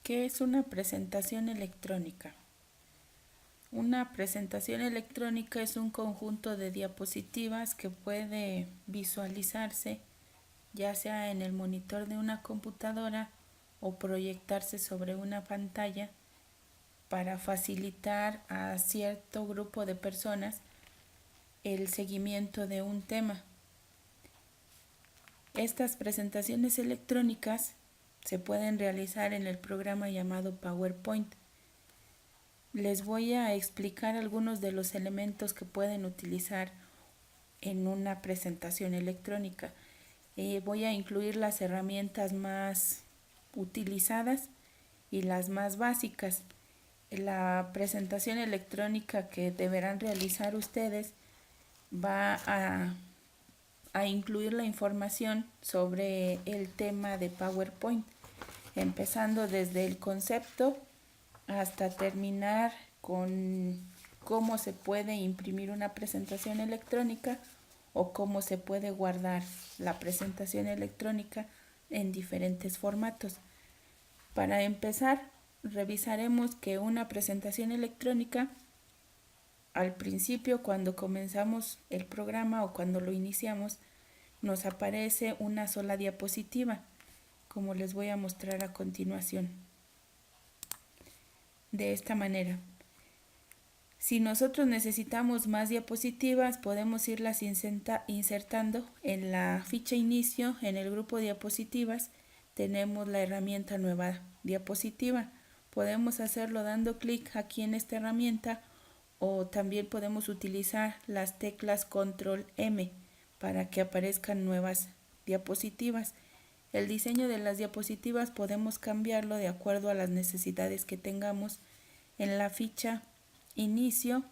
¿Qué es una presentación electrónica? Una presentación electrónica es un conjunto de diapositivas que puede visualizarse ya sea en el monitor de una computadora o proyectarse sobre una pantalla para facilitar a cierto grupo de personas el seguimiento de un tema. Estas presentaciones electrónicas se pueden realizar en el programa llamado PowerPoint. Les voy a explicar algunos de los elementos que pueden utilizar en una presentación electrónica. Voy a incluir las herramientas más utilizadas y las más básicas. La presentación electrónica que deberán realizar ustedes va a incluir la información sobre el tema de PowerPoint, empezando desde el concepto hasta terminar con cómo se puede imprimir una presentación electrónica o cómo se puede guardar la presentación electrónica en diferentes formatos. Para empezar, revisaremos que una presentación electrónica, al principio, cuando comenzamos el programa o cuando lo iniciamos, nos aparece una sola diapositiva, como les voy a mostrar a continuación. De esta manera. Si nosotros necesitamos más diapositivas, podemos irlas insertando en la ficha inicio, en el grupo diapositivas, tenemos la herramienta nueva diapositiva. Podemos hacerlo dando clic aquí en esta herramienta o también podemos utilizar las teclas Control M para que aparezcan nuevas diapositivas. El diseño de las diapositivas podemos cambiarlo de acuerdo a las necesidades que tengamos en la ficha inicio,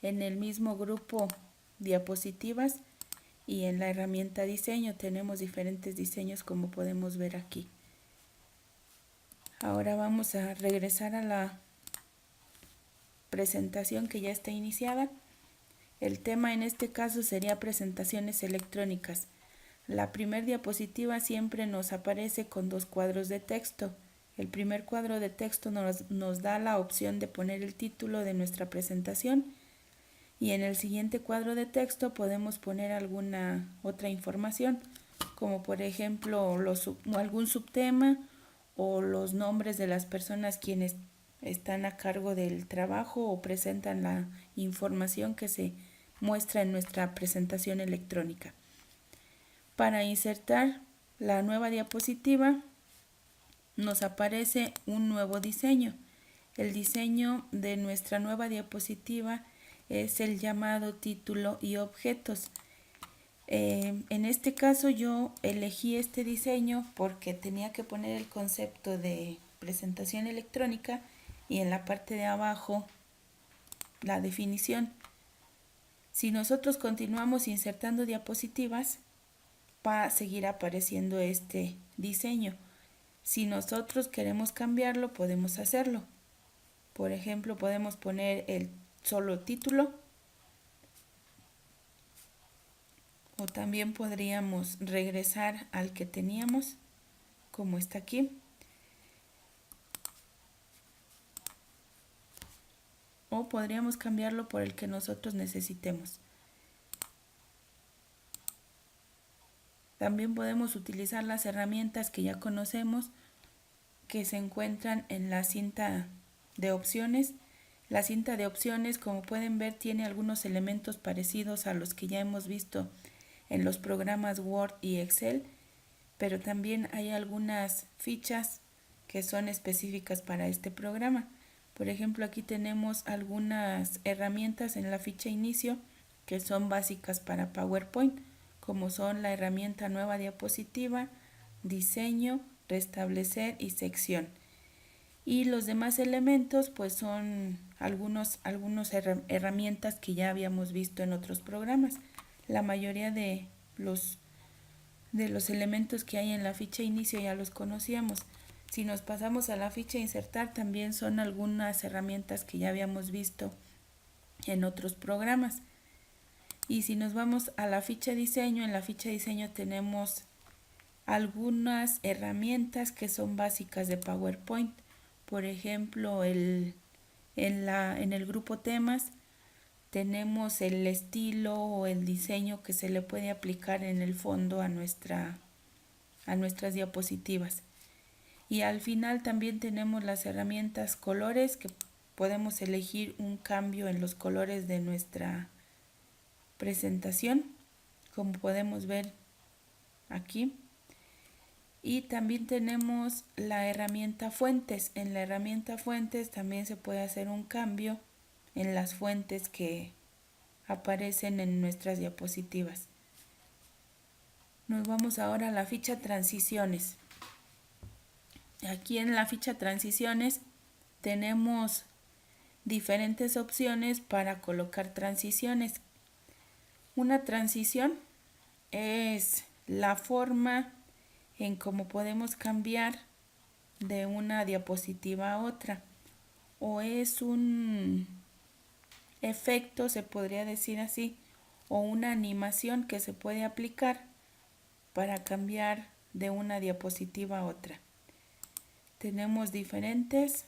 en el mismo grupo diapositivas y en la herramienta diseño tenemos diferentes diseños como podemos ver aquí. Ahora vamos a regresar a la presentación que ya está iniciada. El tema en este caso sería presentaciones electrónicas. La primera diapositiva siempre nos aparece con dos cuadros de texto. El primer cuadro de texto nos da la opción de poner el título de nuestra presentación y en el siguiente cuadro de texto podemos poner alguna otra información, como por ejemplo algún subtema o los nombres de las personas quienes están a cargo del trabajo o presentan la información que se muestra en nuestra presentación electrónica. Para insertar la nueva diapositiva nos aparece un nuevo diseño. El diseño de nuestra nueva diapositiva es el llamado título y objetos. En este caso yo elegí este diseño porque tenía que poner el concepto de presentación electrónica y en la parte de abajo la definición. Si nosotros continuamos insertando diapositivas, va a seguir apareciendo este diseño. Si nosotros queremos cambiarlo, podemos hacerlo. Por ejemplo, podemos poner el solo título o también podríamos regresar al que teníamos, como está aquí. O podríamos cambiarlo por el que nosotros necesitemos. También podemos utilizar las herramientas que ya conocemos que se encuentran en la cinta de opciones. La cinta de opciones, como pueden ver, tiene algunos elementos parecidos a los que ya hemos visto en los programas Word y Excel, pero también hay algunas fichas que son específicas para este programa. Por ejemplo, aquí tenemos algunas herramientas en la ficha inicio que son básicas para PowerPoint, como son la herramienta nueva diapositiva, diseño, restablecer y sección. Y los demás elementos pues son algunas herramientas que ya habíamos visto en otros programas. La mayoría de los elementos que hay en la ficha inicio ya los conocíamos. Si nos pasamos a la ficha insertar, también son algunas herramientas que ya habíamos visto en otros programas. Y si nos vamos a la ficha diseño, en la ficha diseño tenemos algunas herramientas que son básicas de PowerPoint. Por ejemplo, en el grupo temas tenemos el estilo o el diseño que se le puede aplicar en el fondo a nuestras diapositivas. Y al final también tenemos las herramientas colores, que podemos elegir un cambio en los colores de nuestra presentación, como podemos ver aquí. Y también tenemos la herramienta fuentes. En la herramienta fuentes también se puede hacer un cambio en las fuentes que aparecen en nuestras diapositivas. Nos vamos ahora a la ficha transiciones. Aquí en la ficha transiciones tenemos diferentes opciones para colocar transiciones. Una transición es la forma en cómo podemos cambiar de una diapositiva a otra, o es un efecto, se podría decir así, o una animación que se puede aplicar para cambiar de una diapositiva a otra. Tenemos diferentes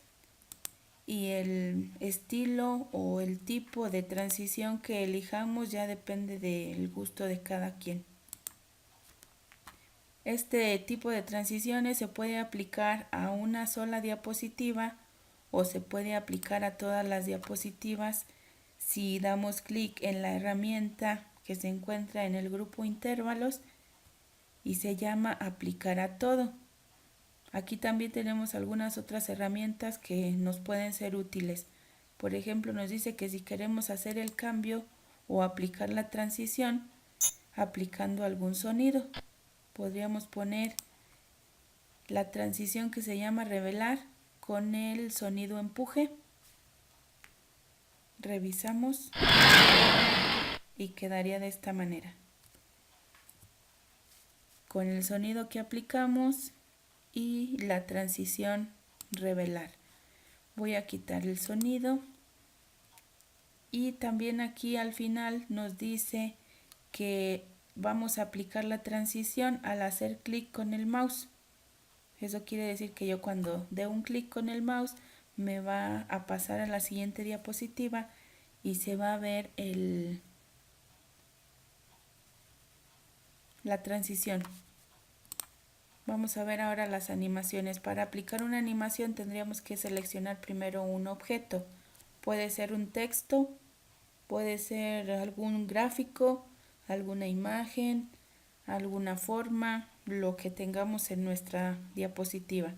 y el estilo o el tipo de transición que elijamos ya depende del gusto de cada quien. Este tipo de transiciones se puede aplicar a una sola diapositiva o se puede aplicar a todas las diapositivas si damos clic en la herramienta que se encuentra en el grupo intervalos y se llama aplicar a todo. Aquí también tenemos algunas otras herramientas que nos pueden ser útiles. Por ejemplo, nos dice que si queremos hacer el cambio o aplicar la transición aplicando algún sonido, podríamos poner la transición que se llama revelar con el sonido empuje. Revisamos y quedaría de esta manera. Con el sonido que aplicamos y la transición revelar. Voy a quitar el sonido y también aquí al final nos dice que vamos a aplicar la transición al hacer clic con el mouse. Eso quiere decir que yo cuando dé un clic con el mouse me va a pasar a la siguiente diapositiva y se va a ver la transición. Vamos a ver ahora las animaciones. Para aplicar una animación tendríamos que seleccionar primero un objeto. Puede ser un texto, puede ser algún gráfico, alguna imagen, alguna forma, lo que tengamos en nuestra diapositiva.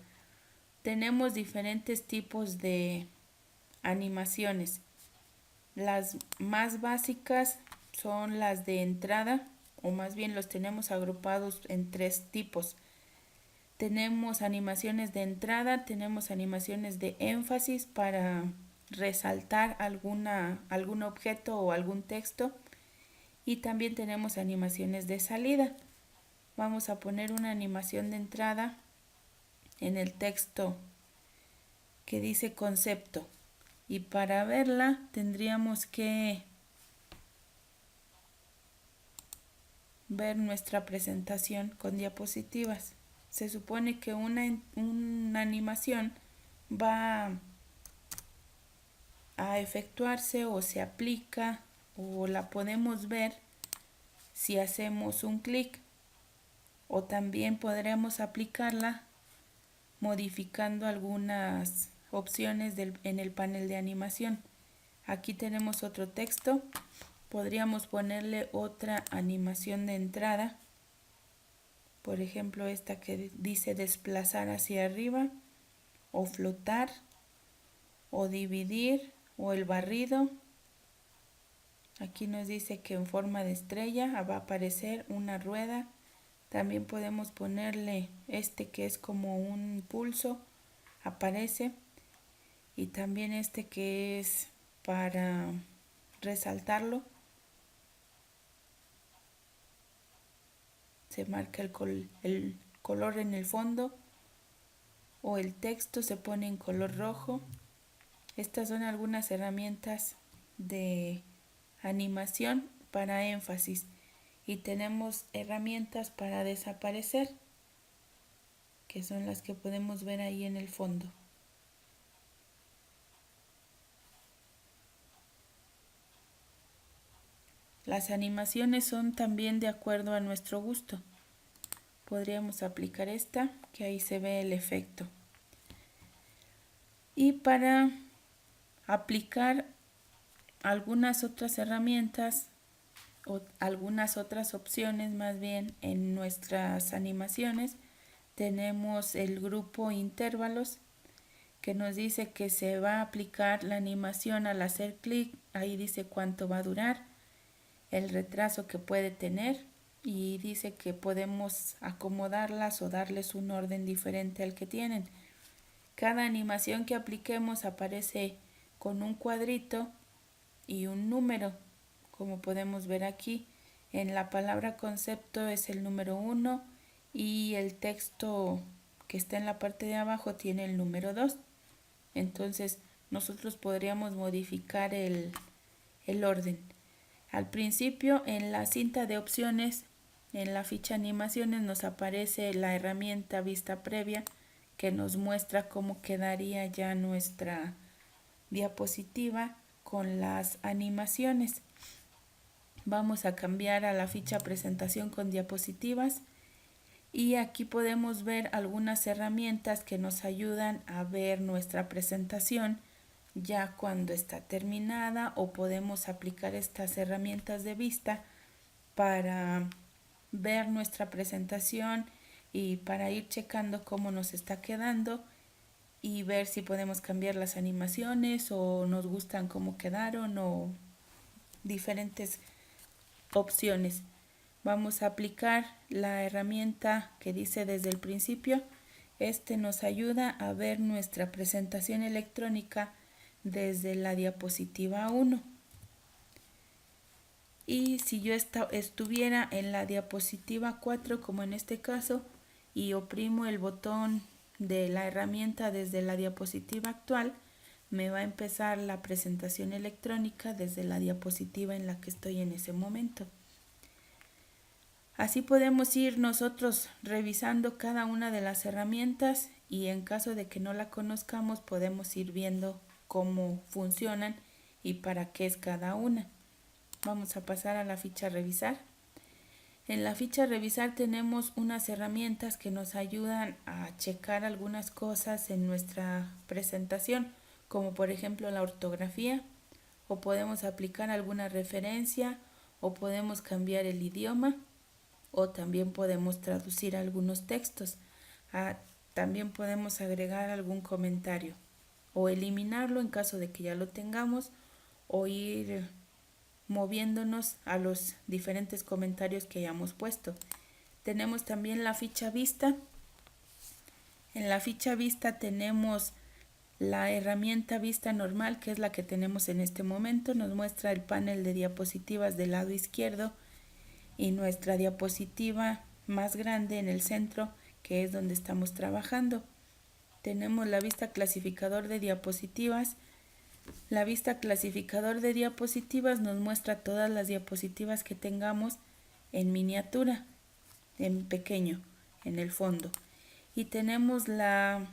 Tenemos diferentes tipos de animaciones. Las más básicas son las de entrada, o más bien los tenemos agrupados en 3 tipos. Tenemos animaciones de entrada, tenemos animaciones de énfasis para resaltar algún objeto o algún texto, y también tenemos animaciones de salida. Vamos a poner una animación de entrada en el texto que dice concepto, y para verla tendríamos que ver nuestra presentación con diapositivas. Se supone que una animación va a efectuarse o se aplica o la podemos ver si hacemos un clic, o también podremos aplicarla modificando algunas opciones en el panel de animación. Aquí tenemos otro texto, podríamos ponerle otra animación de entrada, por ejemplo esta que dice desplazar hacia arriba, o flotar, o dividir, o el barrido. Aquí nos dice que en forma de estrella va a aparecer una rueda. También podemos ponerle este que es como un pulso, aparece, y también este que es para resaltarlo, se marca el color en el fondo, o el texto se pone en color rojo. Estas son algunas herramientas de animación para énfasis, y tenemos herramientas para desaparecer, que son las que podemos ver ahí en el fondo. Las animaciones son también de acuerdo a nuestro gusto. Podríamos aplicar esta, que ahí se ve el efecto. Y para aplicar algunas otras herramientas o algunas otras opciones más bien en nuestras animaciones, tenemos el grupo intervalos, que nos dice que se va a aplicar la animación al hacer clic. Ahí dice cuánto va a durar, el retraso que puede tener, y dice que podemos acomodarlas o darles un orden diferente al que tienen. Cada animación que apliquemos aparece con un cuadrito y un número, como podemos ver aquí. En la palabra concepto es el número 1 y el texto que está en la parte de abajo tiene el número 2. Entonces nosotros podríamos modificar el orden. Al principio, en la cinta de opciones, en la ficha animaciones, nos aparece la herramienta vista previa, que nos muestra cómo quedaría ya nuestra diapositiva con las animaciones. Vamos a cambiar a la ficha presentación con diapositivas, y aquí podemos ver algunas herramientas que nos ayudan a ver nuestra presentación ya cuando está terminada, o podemos aplicar estas herramientas de vista para ver nuestra presentación y para ir checando cómo nos está quedando y ver si podemos cambiar las animaciones o nos gustan cómo quedaron, o diferentes opciones. Vamos a aplicar la herramienta que dice desde el principio. Este nos ayuda a ver nuestra presentación electrónica desde la diapositiva 1. Y si yo estuviera en la diapositiva 4, como en este caso, y oprimo el botón de la herramienta desde la diapositiva actual, me va a empezar la presentación electrónica desde la diapositiva en la que estoy en ese momento. Así podemos ir nosotros revisando cada una de las herramientas, y en caso de que no la conozcamos podemos ir viendo cómo funcionan y para qué es cada una. Vamos a pasar a la ficha revisar. En la ficha revisar tenemos unas herramientas que nos ayudan a checar algunas cosas en nuestra presentación, como por ejemplo la ortografía, o podemos aplicar alguna referencia, o podemos cambiar el idioma, o también podemos traducir algunos textos. También podemos agregar algún comentario o eliminarlo en caso de que ya lo tengamos, o ir moviéndonos a los diferentes comentarios que hayamos puesto. Tenemos también la ficha vista. En la ficha vista tenemos la herramienta vista normal, que es la que tenemos en este momento. Nos muestra el panel de diapositivas del lado izquierdo y nuestra diapositiva más grande en el centro, que es donde estamos trabajando. Tenemos la vista clasificador de diapositivas. La vista clasificador de diapositivas nos muestra todas las diapositivas que tengamos en miniatura, en pequeño, en el fondo. Y tenemos la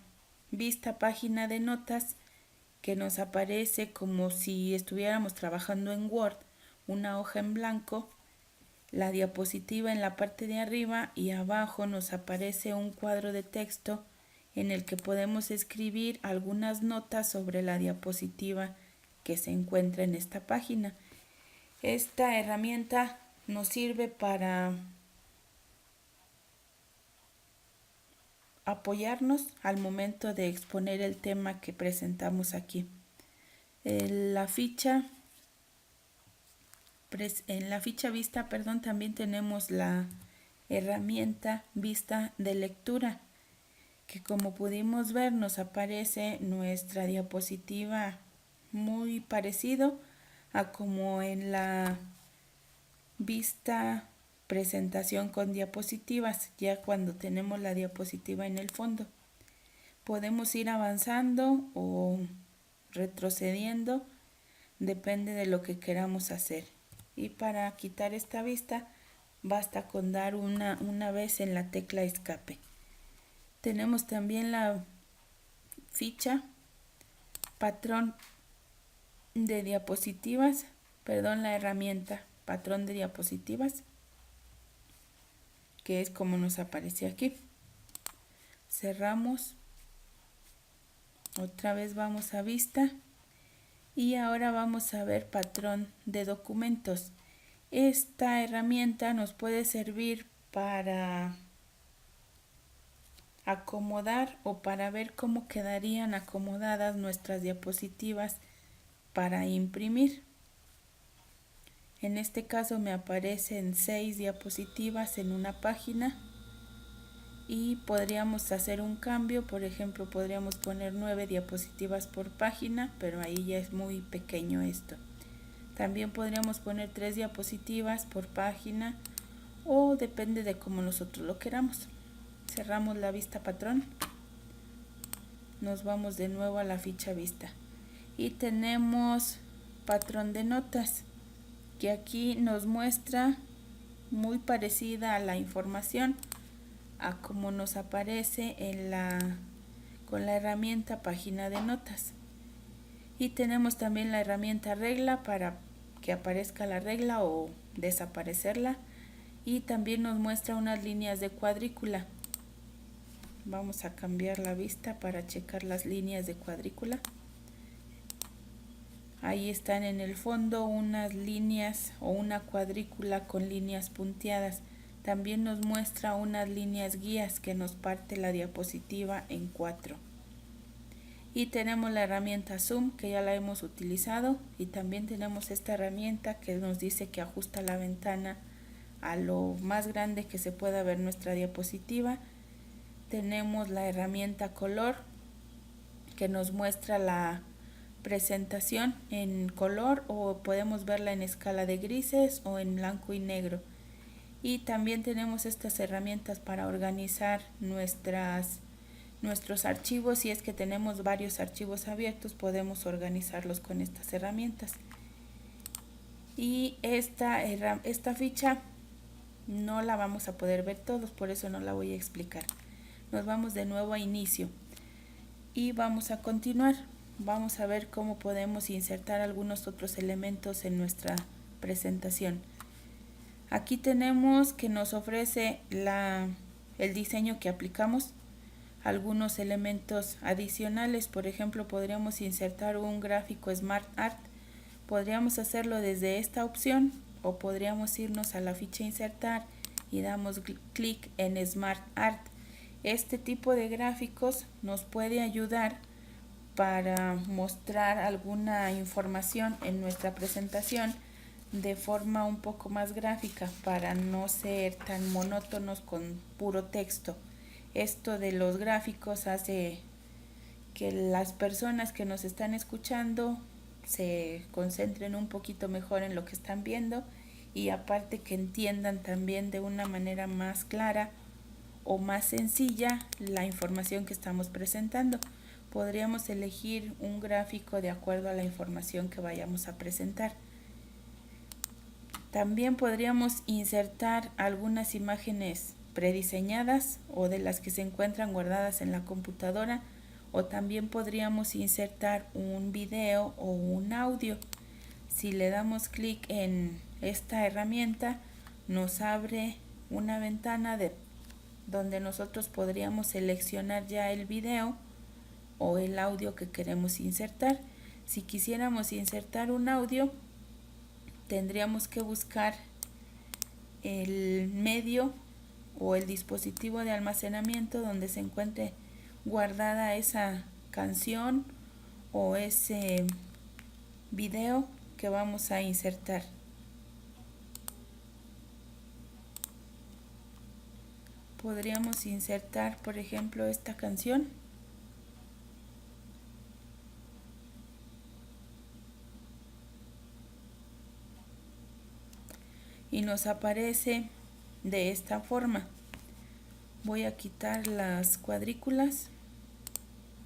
vista página de notas, que nos aparece como si estuviéramos trabajando en Word, una hoja en blanco, la diapositiva en la parte de arriba, y abajo nos aparece un cuadro de texto en el que podemos escribir algunas notas sobre la diapositiva que se encuentra en esta página. Esta herramienta nos sirve para apoyarnos al momento de exponer el tema que presentamos aquí. En la ficha vista, también tenemos la herramienta vista de lectura, que como pudimos ver nos aparece nuestra diapositiva muy parecido a como en la vista presentación con diapositivas, ya cuando tenemos la diapositiva en el fondo. Podemos ir avanzando o retrocediendo, depende de lo que queramos hacer. Y para quitar esta vista basta con dar una vez en la tecla escape. Tenemos también la ficha patrón de diapositivas, la herramienta patrón de diapositivas, que es como nos aparece aquí. Cerramos, otra vez vamos a vista y ahora vamos a ver patrón de documentos. Esta herramienta nos puede servir para acomodar o para ver cómo quedarían acomodadas nuestras diapositivas para imprimir. En este caso me aparecen 6 diapositivas en una página y podríamos hacer un cambio. Por ejemplo, podríamos poner 9 diapositivas por página, pero ahí ya es muy pequeño esto. También podríamos poner 3 diapositivas por página, o depende de cómo nosotros lo queramos. Cerramos la vista patrón, nos vamos de nuevo a la ficha vista y tenemos patrón de notas, que aquí nos muestra muy parecida a la información a como nos aparece con la herramienta página de notas. Y tenemos también la herramienta regla para que aparezca la regla o desaparecerla, y también nos muestra unas líneas de cuadrícula. Vamos a cambiar la vista para checar las líneas de cuadrícula. Ahí están en el fondo unas líneas o una cuadrícula con líneas punteadas. También nos muestra unas líneas guías que nos parte la diapositiva en 4. Y tenemos la herramienta Zoom, que ya la hemos utilizado, y también tenemos esta herramienta que nos dice que ajusta la ventana a lo más grande que se pueda ver nuestra diapositiva. Tenemos la herramienta color, que nos muestra la presentación en color, o podemos verla en escala de grises o en blanco y negro. Y también tenemos estas herramientas para organizar nuestros archivos. Si es que tenemos varios archivos abiertos, podemos organizarlos con estas herramientas. Y esta ficha no la vamos a poder ver todos, por eso no la voy a explicar. Nos vamos de nuevo a inicio y vamos a continuar. Vamos a ver cómo podemos insertar algunos otros elementos en nuestra presentación. Aquí tenemos que nos ofrece el diseño que aplicamos, algunos elementos adicionales. Por ejemplo, podríamos insertar un gráfico Smart Art. Podríamos hacerlo desde esta opción, o podríamos irnos a la ficha insertar y damos clic en Smart Art. Este tipo de gráficos nos puede ayudar para mostrar alguna información en nuestra presentación de forma un poco más gráfica, para no ser tan monótonos con puro texto. Esto de los gráficos hace que las personas que nos están escuchando se concentren un poquito mejor en lo que están viendo, y aparte que entiendan también de una manera más clara o más sencilla la información que estamos presentando. Podríamos elegir un gráfico de acuerdo a la información que vayamos a presentar. También podríamos insertar algunas imágenes prediseñadas o de las que se encuentran guardadas en la computadora, o también podríamos insertar un video o un audio. Si le damos clic en esta herramienta, nos abre una ventana donde nosotros podríamos seleccionar ya el video o el audio que queremos insertar. Si quisiéramos insertar un audio, tendríamos que buscar el medio o el dispositivo de almacenamiento donde se encuentre guardada esa canción o ese video que vamos a insertar. Podríamos insertar, por ejemplo, esta canción. Y nos aparece de esta forma. Voy a quitar las cuadrículas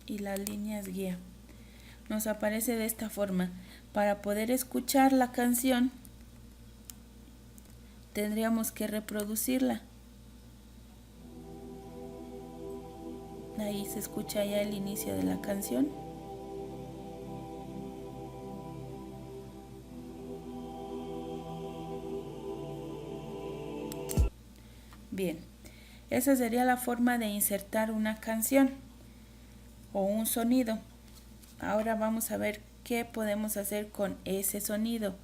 y las líneas guía. Nos aparece de esta forma. Para poder escuchar la canción, tendríamos que reproducirla. Ahí se escucha ya el inicio de la canción. Bien, esa sería la forma de insertar una canción o un sonido. Ahora vamos a ver qué podemos hacer con ese sonido.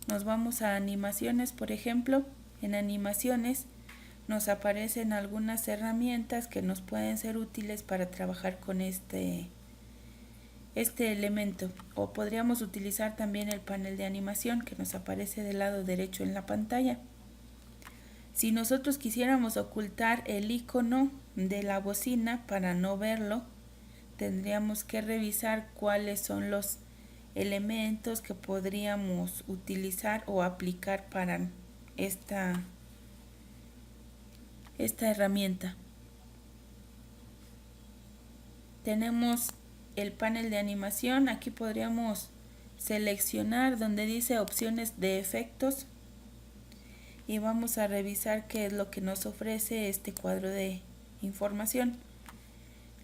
Nos vamos a animaciones, por ejemplo. En animaciones nos aparecen algunas herramientas que nos pueden ser útiles para trabajar con este elemento, o podríamos utilizar también el panel de animación que nos aparece del lado derecho en la pantalla. Si nosotros quisiéramos ocultar el icono de la bocina para no verlo, tendríamos que revisar cuáles son los elementos que podríamos utilizar o aplicar para esta herramienta. Tenemos el panel de animación. Aquí podríamos seleccionar donde dice opciones de efectos y vamos a revisar qué es lo que nos ofrece este cuadro de información.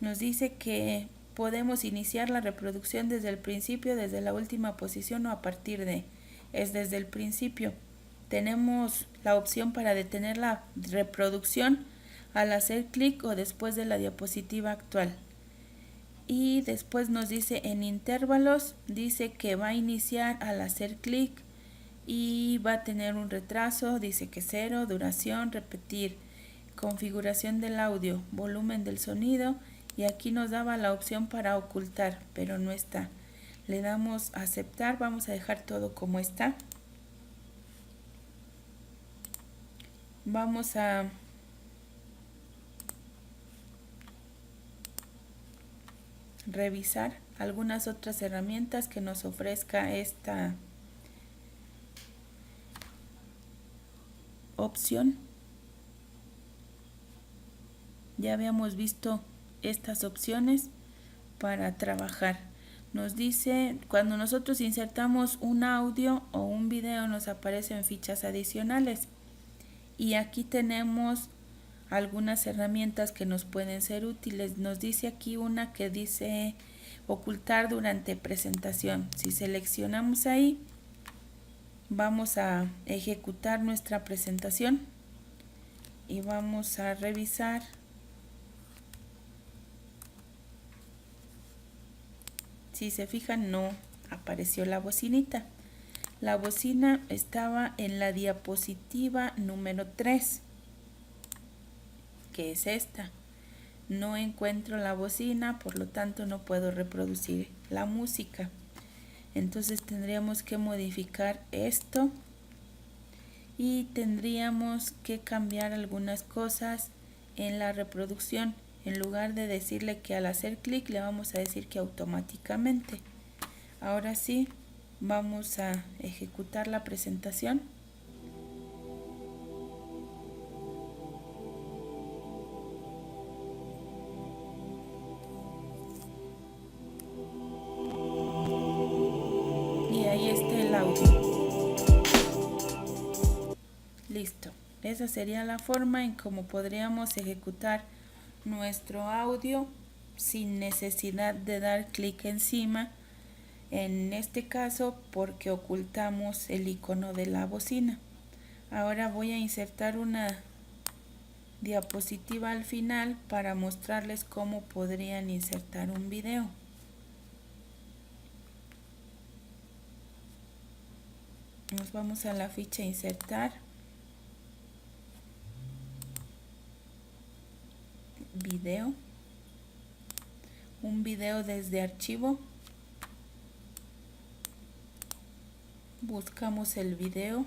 Nos dice que podemos iniciar la reproducción desde el principio, desde la última posición o a partir de. Es desde el principio. Tenemos la opción para detener la reproducción al hacer clic o después de la diapositiva actual. Y después nos dice en intervalos, dice que va a iniciar al hacer clic y va a tener un retraso, dice que 0, duración, repetir, configuración del audio, volumen del sonido, y aquí nos daba la opción para ocultar, pero no está. Le damos a aceptar, vamos a dejar todo como está. Vamos a revisar algunas otras herramientas que nos ofrezca esta opción. Ya habíamos visto estas opciones para trabajar. Nos dice, cuando nosotros insertamos un audio o un video, nos aparecen fichas adicionales. Y aquí tenemos algunas herramientas que nos pueden ser útiles. Nos dice aquí una que dice ocultar durante presentación. Si seleccionamos ahí, vamos a ejecutar nuestra presentación y vamos a revisar si se fijan. No apareció la bocinita. La bocina estaba en la diapositiva número 3, que es esta. No encuentro la bocina, por lo tanto no puedo reproducir la música. Entonces tendríamos que modificar esto y tendríamos que cambiar algunas cosas en la reproducción. En lugar de decirle que al hacer clic, le vamos a decir que automáticamente. Ahora sí, vamos a ejecutar la presentación. Y ahí está el audio. Listo. Esa sería la forma en cómo podríamos ejecutar nuestro audio sin necesidad de dar clic encima. En este caso, porque ocultamos el icono de la bocina. Ahora voy a insertar una diapositiva al final para mostrarles cómo podrían insertar un video. Nos vamos a la ficha insertar, video, un video desde archivo. Buscamos el video.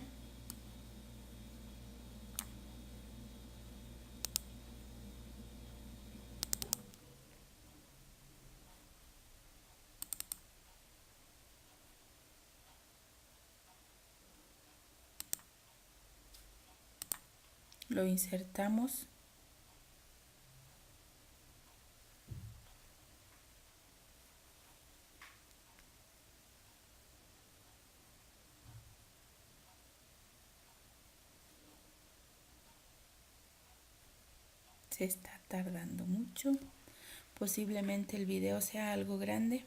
Lo insertamos. Se está tardando mucho. Posiblemente el video sea algo grande.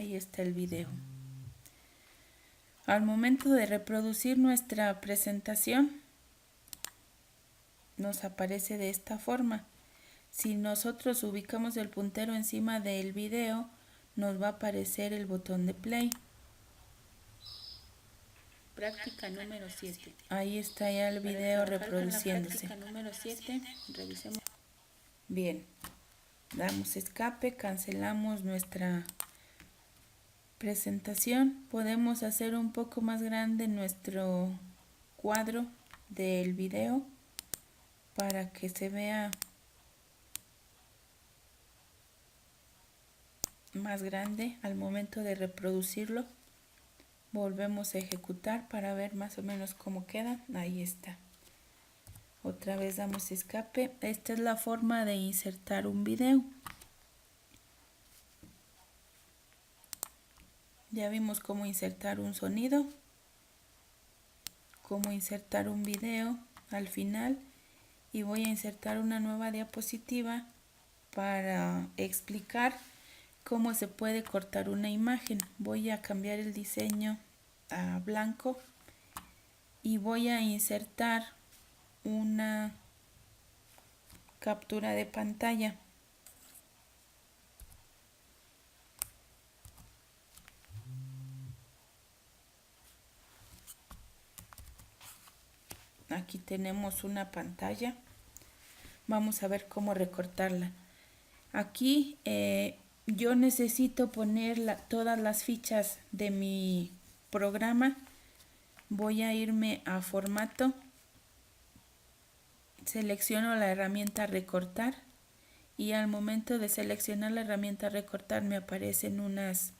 Ahí está el video. Al momento de reproducir nuestra presentación, nos aparece de esta forma. Si nosotros ubicamos el puntero encima del video, nos va a aparecer el botón de play. Práctica número 7. Ahí está ya el video reproduciéndose. Práctica número 7. Revisemos. Bien, damos escape, cancelamos nuestra presentación. Podemos hacer un poco más grande nuestro cuadro del video para que se vea más grande al momento de reproducirlo. Volvemos a ejecutar para ver más o menos cómo queda. Ahí está. Otra vez damos escape. Esta es la forma de insertar un video. Ya vimos cómo insertar un sonido, cómo insertar un video al final, y voy a insertar una nueva diapositiva para explicar cómo se puede cortar una imagen. Voy a cambiar el diseño a blanco y voy a insertar una captura de pantalla. Aquí tenemos una pantalla. Vamos a ver cómo recortarla. Aquí yo necesito poner todas las fichas de mi programa. Voy a irme a formato. Selecciono la herramienta recortar y al momento de seleccionar la herramienta recortar me aparecen unas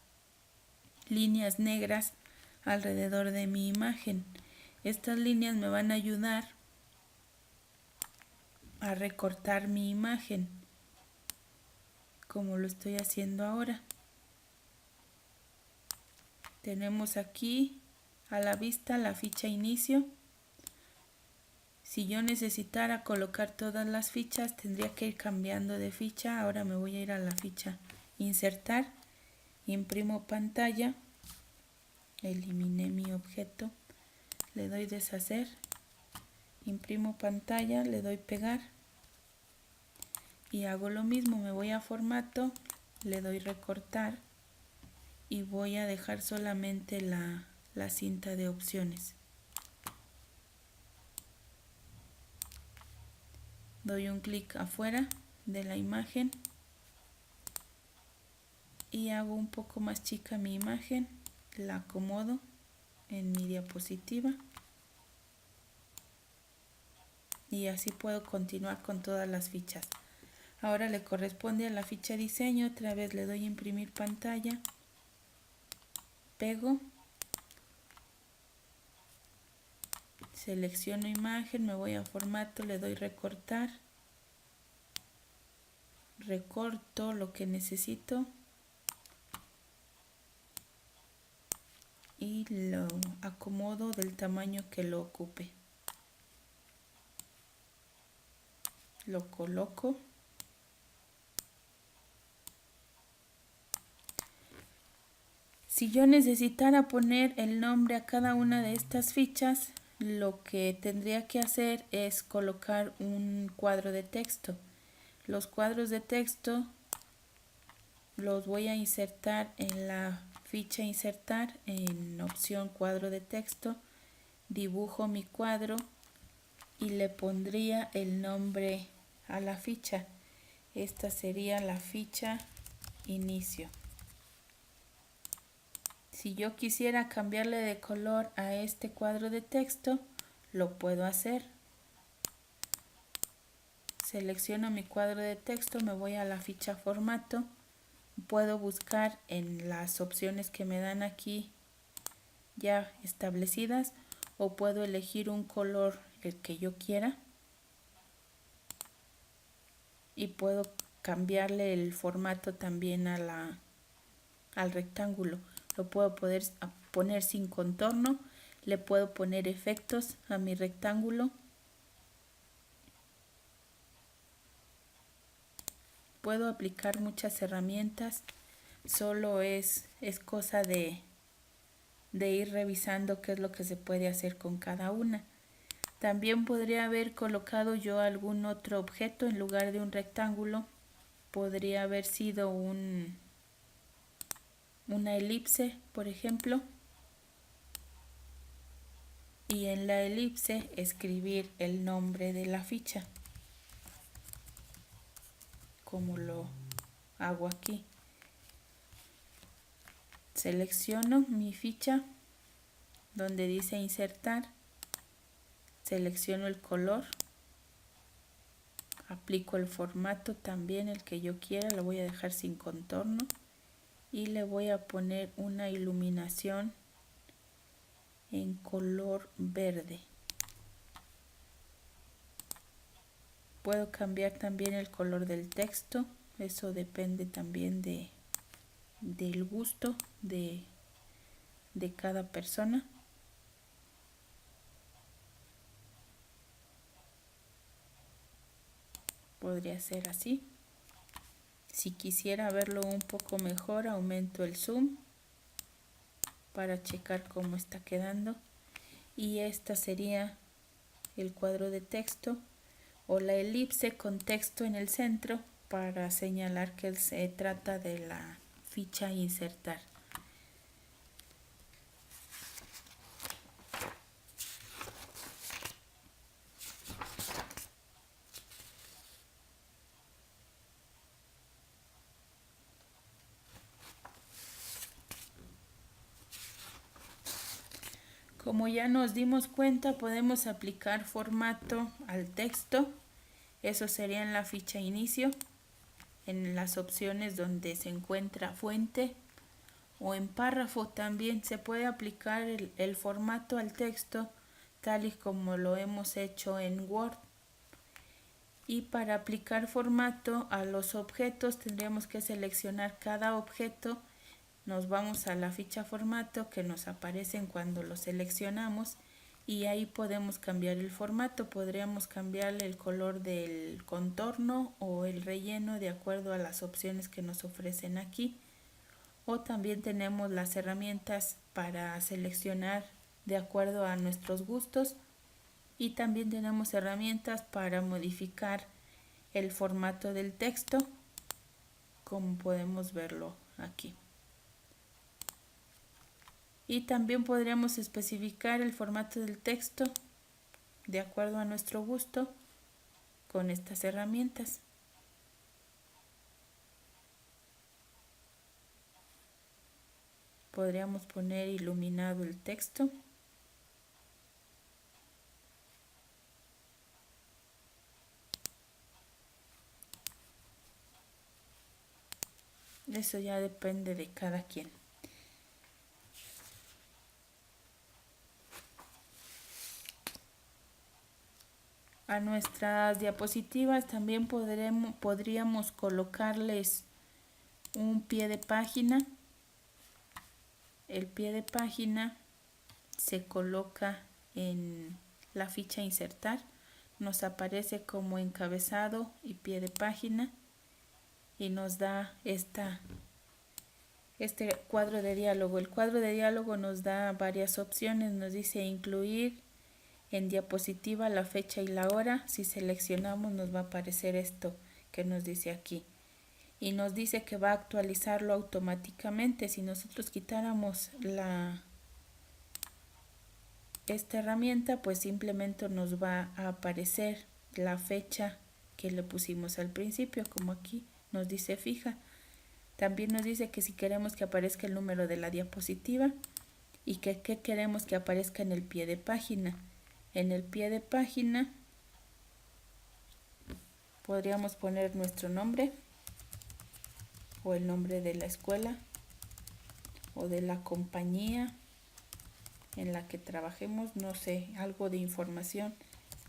líneas negras alrededor de mi imagen. Estas líneas me van a ayudar a recortar mi imagen, como lo estoy haciendo ahora. Tenemos aquí a la vista la ficha inicio. Si yo necesitara colocar todas las fichas, tendría que ir cambiando de ficha. Ahora me voy a ir a la ficha insertar, imprimo pantalla, eliminé mi objeto, le doy deshacer, imprimo pantalla, le doy pegar y hago lo mismo. Me voy a formato, le doy recortar y voy a dejar solamente la cinta de opciones. Doy un clic afuera de la imagen y hago un poco más chica mi imagen, la acomodo en mi diapositiva y así puedo continuar con todas las fichas. Ahora le corresponde a la ficha diseño. Otra vez le doy imprimir pantalla, pego, selecciono imagen, me voy a formato, le doy recortar, recorto lo que necesito y lo acomodo del tamaño que lo ocupe. Lo coloco. Si yo necesitara poner el nombre a cada una de estas fichas, lo que tendría que hacer es colocar un cuadro de texto. Los cuadros de texto los voy a insertar en la ficha insertar, en opción cuadro de texto, dibujo mi cuadro y le pondría el nombre a la ficha. Esta sería la ficha inicio. Si yo quisiera cambiarle de color a este cuadro de texto, lo puedo hacer. Selecciono mi cuadro de texto, me voy a la ficha formato. Puedo buscar en las opciones que me dan aquí ya establecidas o puedo elegir un color el que yo quiera y puedo cambiarle el formato también al rectángulo. Lo puedo poner sin contorno, le puedo poner efectos a mi rectángulo, puedo aplicar muchas herramientas Solo es cosa de ir revisando qué es lo que se puede hacer con cada una. También podría haber colocado yo algún otro objeto en lugar de un rectángulo. Podría haber sido una elipse, por ejemplo. Y en la elipse escribir el nombre de la ficha, como lo hago aquí. Selecciono mi ficha donde dice insertar, selecciono el color, aplico el formato también, el que yo quiera, lo voy a dejar sin contorno y le voy a poner una iluminación en color verde. Puedo cambiar también el color del texto, eso depende también del gusto de cada persona. Podría ser así. Si quisiera verlo un poco mejor, aumento el zoom para checar cómo está quedando. Y esta sería el cuadro de texto o la elipse con texto en el centro para señalar que se trata de la ficha insertar. Como ya nos dimos cuenta, podemos aplicar formato al texto. Eso sería en la ficha inicio, en las opciones donde se encuentra fuente, o en párrafo también se puede aplicar el formato al texto, tal y como lo hemos hecho en Word. Y para aplicar formato a los objetos tendríamos que seleccionar cada objeto. Nos vamos a la ficha formato que nos aparecen cuando lo seleccionamos y ahí podemos cambiar el formato. Podríamos cambiarle el color del contorno o el relleno de acuerdo a las opciones que nos ofrecen aquí. O también tenemos las herramientas para seleccionar de acuerdo a nuestros gustos y también tenemos herramientas para modificar el formato del texto, como podemos verlo aquí. Y también podríamos especificar el formato del texto de acuerdo a nuestro gusto con estas herramientas. Podríamos poner iluminado el texto. Eso ya depende de cada quien. A nuestras diapositivas también podríamos colocarles un pie de página. El pie de página se coloca en la ficha insertar. Nos aparece como encabezado y pie de página y nos da este cuadro de diálogo. El cuadro de diálogo nos da varias opciones. Nos dice incluir en diapositiva la fecha y la hora. Si seleccionamos nos va a aparecer esto que nos dice aquí. Y nos dice que va a actualizarlo automáticamente. Si nosotros quitáramos esta herramienta, pues simplemente nos va a aparecer la fecha que le pusimos al principio, como aquí nos dice fija. También nos dice que si queremos que aparezca el número de la diapositiva y que queremos que aparezca en el pie de página. En el pie de página podríamos poner nuestro nombre o el nombre de la escuela o de la compañía en la que trabajemos, no sé, algo de información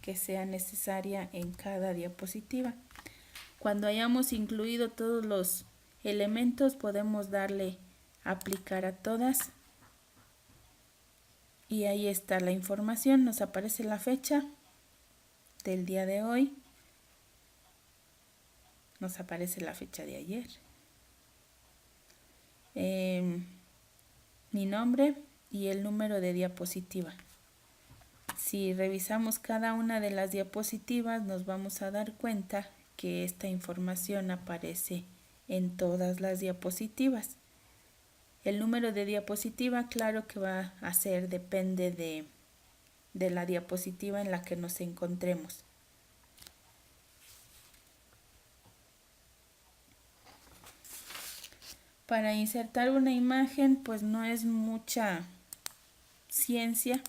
que sea necesaria en cada diapositiva. Cuando hayamos incluido todos los elementos, podemos darle aplicar a todas y ahí está la información. Nos aparece la fecha del día de hoy, nos aparece la fecha de ayer mi nombre y el número de diapositiva. Si revisamos cada una de las diapositivas, nos vamos a dar cuenta que esta información aparece en todas las diapositivas. El número de diapositiva, claro que va a ser, depende de la diapositiva en la que nos encontremos. Para insertar una imagen, pues no es mucha ciencia.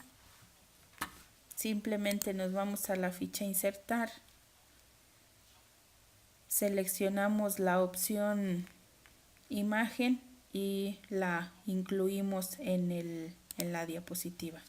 Simplemente nos vamos a la ficha insertar. Seleccionamos la opción imagen y la incluimos en la diapositiva.